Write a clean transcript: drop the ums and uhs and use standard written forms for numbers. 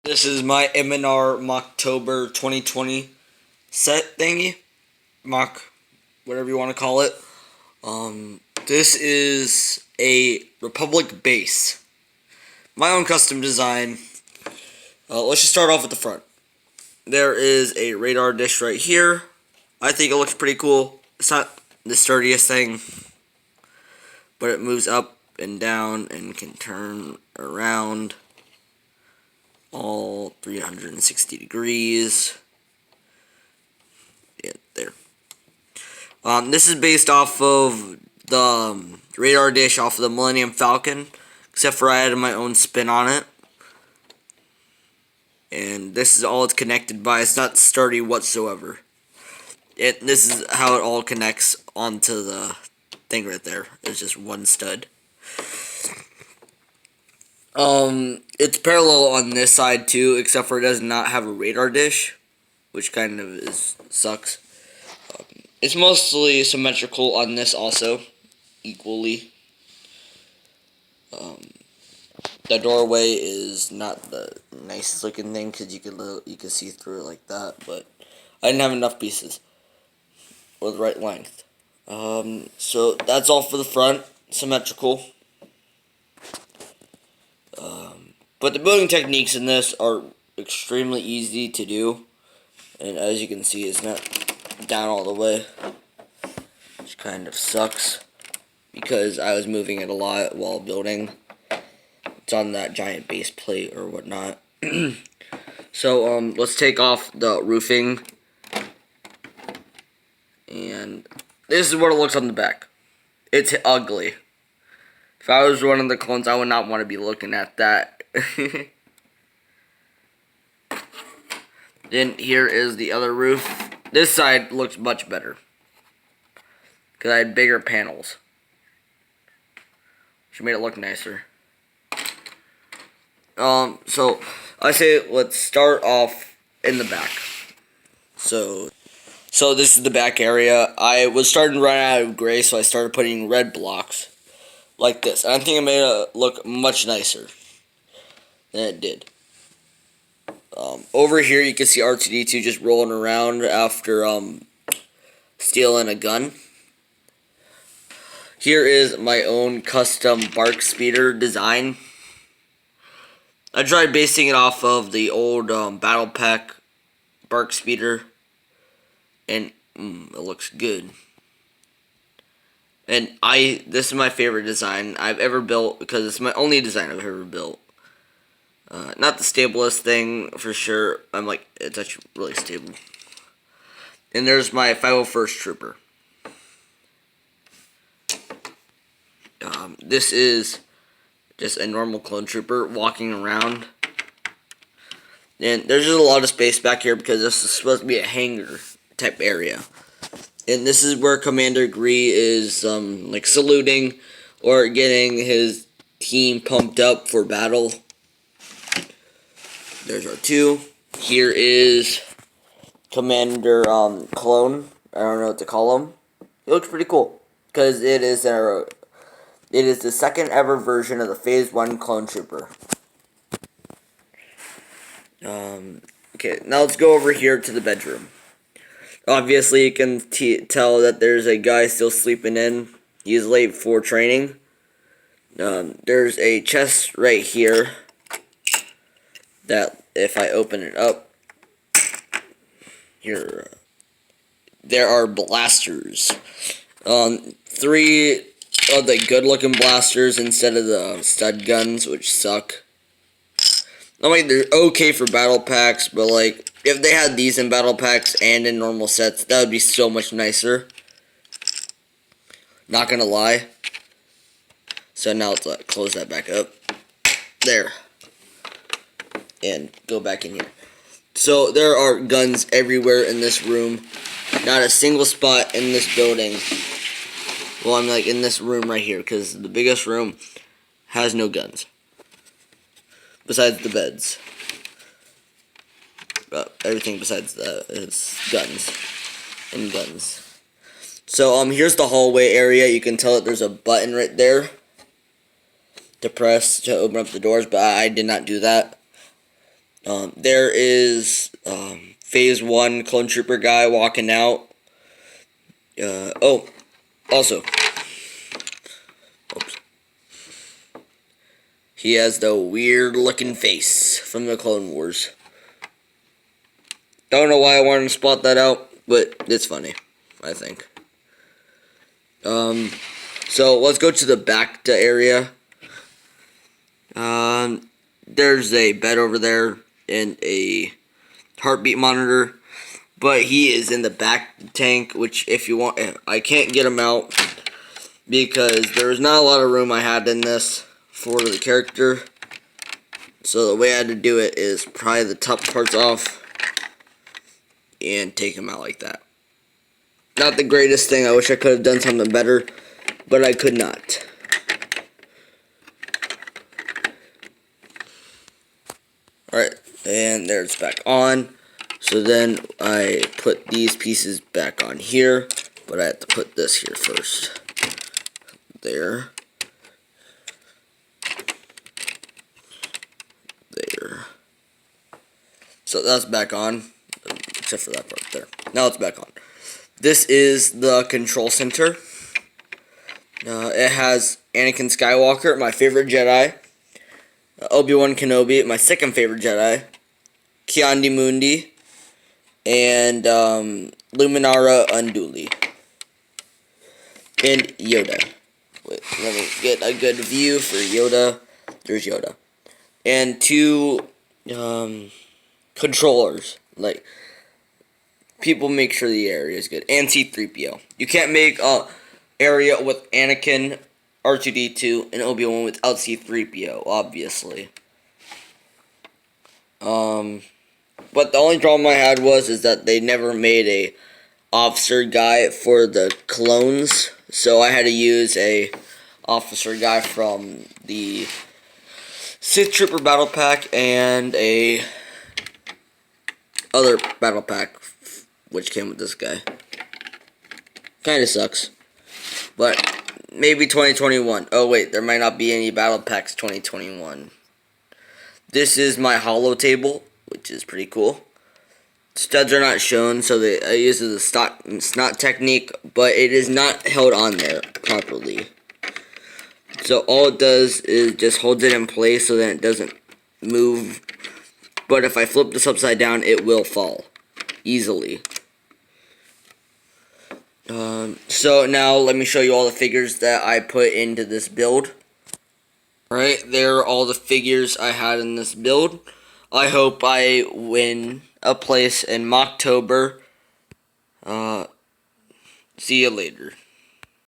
This is my mandrmoctober 2020 set thingy. Mock, whatever you want to call it. This is a Republic base. My own custom design. Let's just start off with the front. There is a radar dish right here. I think it looks pretty cool. It's not the sturdiest thing, but it moves up and down and can turn around all 360 degrees. Yeah, there. This is based off of the radar dish off of the Millennium Falcon, except for I added my own spin on it. And this is all it's connected by. It's not sturdy whatsoever. This is how it all connects onto the thing right there. It's just one stud. It's parallel on this side too, except for it does not have a radar dish, which kind of sucks. It's mostly symmetrical on this also, equally. The doorway is not the nicest looking thing because you can see through it like that, but I didn't have enough pieces with the right length. So that's all for the front, symmetrical. But the building techniques in this are extremely easy to do, and as you can see, it's not down all the way, which kind of sucks because I was moving it a lot while building. It's on that giant base plate or whatnot. So let's take off the roofing, and this is what it looks on the back. It's ugly. If I was one of the clones, I would not want to be looking at that. Then here is the other roof. This side looks much better because I had bigger panels, which made it look nicer. So I say let's start off in the back. So this is the back area. I was starting to run out of gray, so I started putting red blocks like this. And I think it made it look much nicer than it did. Over here you can see R2-D2 just rolling around after stealing a gun. Here is my own custom bark speeder design. I tried basing it off of the old Battle Pack bark speeder, and it looks good. And this is my favorite design I've ever built because it's my only design I've ever built. Not the stablest thing for sure. It's actually really stable. And there's my 501st Trooper. This is just a normal clone trooper walking around. And there's just a lot of space back here because this is supposed to be a hangar type area. And this is where Commander Gree is saluting or getting his team pumped up for battle. There's our two. Here is Commander Clone. I don't know what to call him. He looks pretty cool because it is the second ever version of the Phase 1 Clone Trooper. Okay, now let's go over here to the bedroom. Obviously, you can tell that there's a guy still sleeping in. He's late for training. There's a chest right here that if I open it up, here, there are blasters. 3 of the good-looking blasters instead of the stud guns, which suck. They're okay for battle packs, but if they had these in battle packs and in normal sets, that would be so much nicer. Not gonna lie. So now let's close that back up. There. And go back in here. So there are guns everywhere in this room. Not a single spot in this building. Well, I'm in this room right here, because the biggest room has no guns. Besides the beds. But everything besides that is guns. And guns. So, here's the hallway area. You can tell that there's a button right there to press to open up the doors, but I did not do that. There is Phase 1 Clone Trooper guy walking out. Also, oops. He has the weird looking face from the Clone Wars. Don't know why I wanted to spot that out, but it's funny, I think. So let's go to the back area. There's a bed over there and a heartbeat monitor, but he is in the back tank, which if you want, I can't get him out because there's not a lot of room I had in this for the character. So the way I had to do it is pry the top parts off and take him out like that. Not the greatest thing. I wish I could have done something better, but I could not. Alright, and there it's back on. So then I put these pieces back on here, but I have to put this here first. There. There. So that's back on, except for that part there. Now it's back on. This is the control center. It has Anakin Skywalker, my favorite Jedi. Obi-Wan Kenobi, my second favorite Jedi. Kiandi Mundi. And Luminara Unduli. And Yoda. Wait, let me get a good view for Yoda. There's Yoda. And two controllers. Like, people make sure the area is good. And C-3PO. You can't make a area with Anakin, R2-D2, and Obi-Wan without C-3PO, obviously. But the only problem I had is that they never made a officer guy for the clones, so I had to use a officer guy from the Sith Trooper Battle Pack and a other Battle Pack, which came with this guy. Kinda sucks. But maybe 2021. Oh wait, there might not be any Battle Packs 2021. This is my holo table, which is pretty cool. Studs are not shown, so I use the snot technique, but it is not held on there properly. So all it does is just holds it in place so that it doesn't move. But if I flip this upside down, it will fall easily. So now let me show you all the figures that I put into this build. Alright, there are all the figures I had in this build. I hope I win a place in Mocktober. See you later.